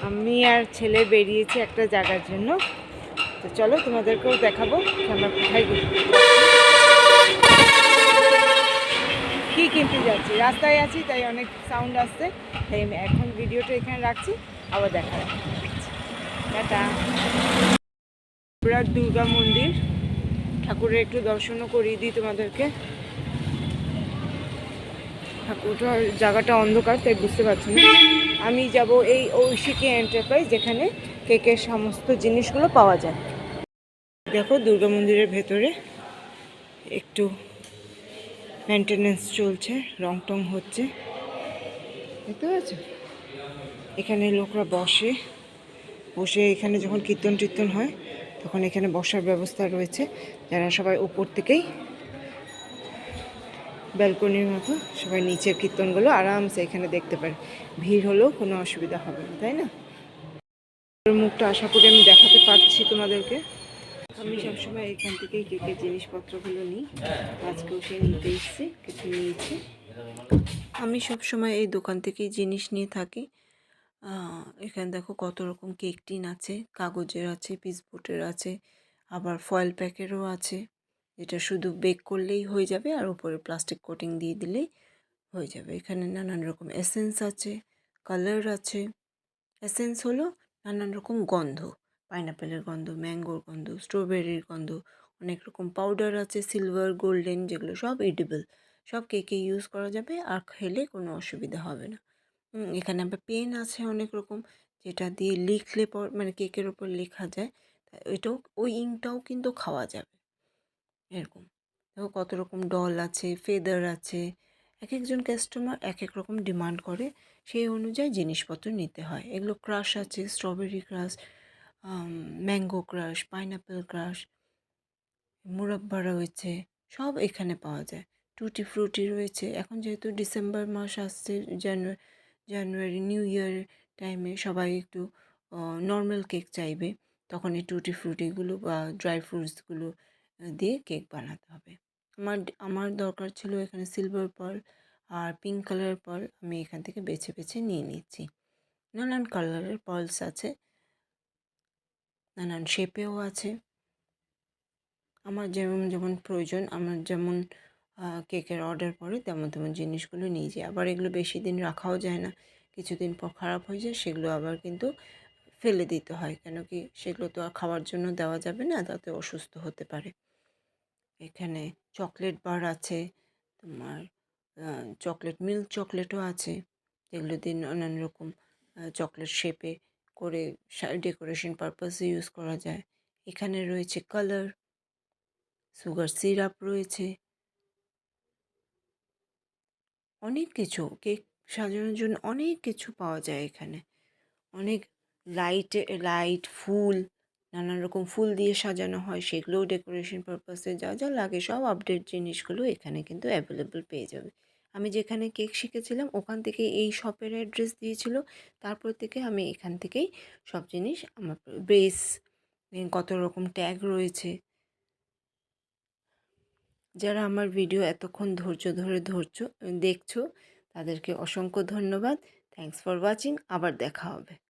আমি আর ছেলে বেরিয়েছি একটা জায়গার জন্য। তো চলো তোমাদেরকেও দেখাবো আমরা কোথায় কী কিনতে যাচ্ছি। রাস্তায় আছি তাই অনেক সাউন্ড আসছে, তাই আমি এখন ভিডিওটা এখানে রাখছি, আবার দেখা টাটা। দুর্গা মন্দির, ঠাকুরের একটু দর্শনও করিয়ে দিই তোমাদেরকে। ঠাকুরটা জায়গাটা অন্ধকার তাই বুঝতে পারছি না। আমি যাব এই ঐশিকী এন্টারপ্রাইজ, যেখানে কেকের সমস্ত জিনিসগুলো পাওয়া যায়। দেখো দুর্গা মন্দিরের ভেতরে একটু মেনটেনেন্স চলছে, রং টং হচ্ছে, দেখতে পাচ্ছ? এখানে লোকরা বসে এখানে যখন কীর্তন টীর্তন হয় তখন এখানে বসার ব্যবস্থা রয়েছে। যারা সবাই উপর থেকেই ব্যালকনির মতো সবাই নিচের কীর্তনগুলো আরামসে এখানে দেখতে পারে। ভিড় হলেও কোনো অসুবিধা হবে না, তাই না? মুখটা আশা করি আমি দেখাতে পারছি তোমাদেরকে। আমি সবসময় এখান থেকেই কেকের জিনিসপত্রগুলো নিই, আজকেও সে নিতে এসেছি, কিছু নিয়েছি। আমি সবসময় এই দোকান থেকেই জিনিস নিয়ে থাকি। এখানে দেখো কত রকম কেক টিন আছে, কাগজের আছে, পিসবোর্ডের আছে, আবার ফয়েল প্যাকেরও আছে, যেটা শুধু বেক করলেই হয়ে যাবে আর উপরে প্লাস্টিক কোটিং দিয়ে দিলেই হয়ে যাবে। এখানে নানান রকম এসেন্স আছে, কালার আছে। এসেন্স হলো নানান রকম গন্ধ, পাইনাপেলের গন্ধ, ম্যাঙ্গোর গন্ধ, স্ট্রবেরির গন্ধ, অনেক রকম পাউডার আছে, সিলভার, গোল্ডেন, যেগুলো সব এডিবল, সব কেকে ইউজ করা যাবে আর খেলে কোনো অসুবিধা হবে না। এখানে আবার পেন আছে অনেক রকম, যেটা দিয়ে লিখলে পর মানে কেকের ওপর লেখা যায়, ওইটাও, ওই ইঙ্কটাও কিন্তু খাওয়া যাবে। এরকম দেখো কত রকম ডল আছে, ফেদার আছে। এক একজন কাস্টমার এক এক রকম ডিমান্ড করে, সেই অনুযায়ী জিনিসপত্র নিতে হয়। এগুলো ক্রাশ আছে, strawberry crush, mango crush, pineapple crush, মুরাব্বা রয়েছে, সব এখানে পাওয়া যায়। টুটি ফ্রুটি রয়েছে। এখন যেহেতু ডিসেম্বর মাস আসছে, জানুয়ারি নিউ ইয়ার টাইমে সবাই একটু নর্মাল কেক চাইবে, তখন এই টুটি ফ্রুটিগুলো বা ড্রাই ফ্রুটসগুলো দিয়ে কেক বানাতে হবে। আমার দরকার ছিল এখানে সিলভার পার্ল আর পিঙ্ক কালারের পার্ল, আমি এখান থেকে বেছে বেছে নিয়ে নিচ্ছি। নানান কালারের পার্লস আছে, নানান শেপেও আছে। আমার যেমন যেমন প্রয়োজন, আমার যেমন কেকের অর্ডার পড়ে তেমন তেমন জিনিসগুলো নিয়ে যাই। আবার এগুলো বেশি দিন রাখাও যায় না, কিছুদিন পর খারাপ হয়ে যায়, সেগুলো আবার কিন্তু ফেলে দিতে হয়, কেন কি সেগুলো তো আর খাওয়ার জন্য দেওয়া যাবে না, তাতে অসুস্থ হতে পারে। এখানে চকলেট বার আছে, তোমার চকলেট মিল্ক চকলেটও আছে, যেগুলো দিয়ে নানান রকম চকলেট শেপে করে ডেকোরেশন পারপাসে ইউজ করা যায়। এখানে রয়েছে কালার, সুগার সিরাপ রয়েছে, অনেক কিছু কেক সাজানোর জন্য অনেক কিছু পাওয়া যায় এখানে। অনেক লাইট ফুল, নানান রকম ফুল দিয়ে সাজানো হয়, সেগুলোও ডেকোরেশন পারপাসে যা যা লাগে সব আপডেট জিনিসগুলো এখানে কিন্তু অ্যাভেলেবল পেয়ে যাবে। আমি যেখানে কেক শিখেছিলাম ওখান থেকে এই শপের অ্যাড্রেস দিয়েছিল, তারপর থেকে আমি এখান থেকেই সব জিনিস, আমার বেস, কত রকম ট্যাগ রয়েছে। যারা আমার ভিডিও এতক্ষণ ধৈর্য ধরে দেখছো, তাদেরকে অসংখ্য ধন্যবাদ। Thanks for watching. আবার দেখা হবে।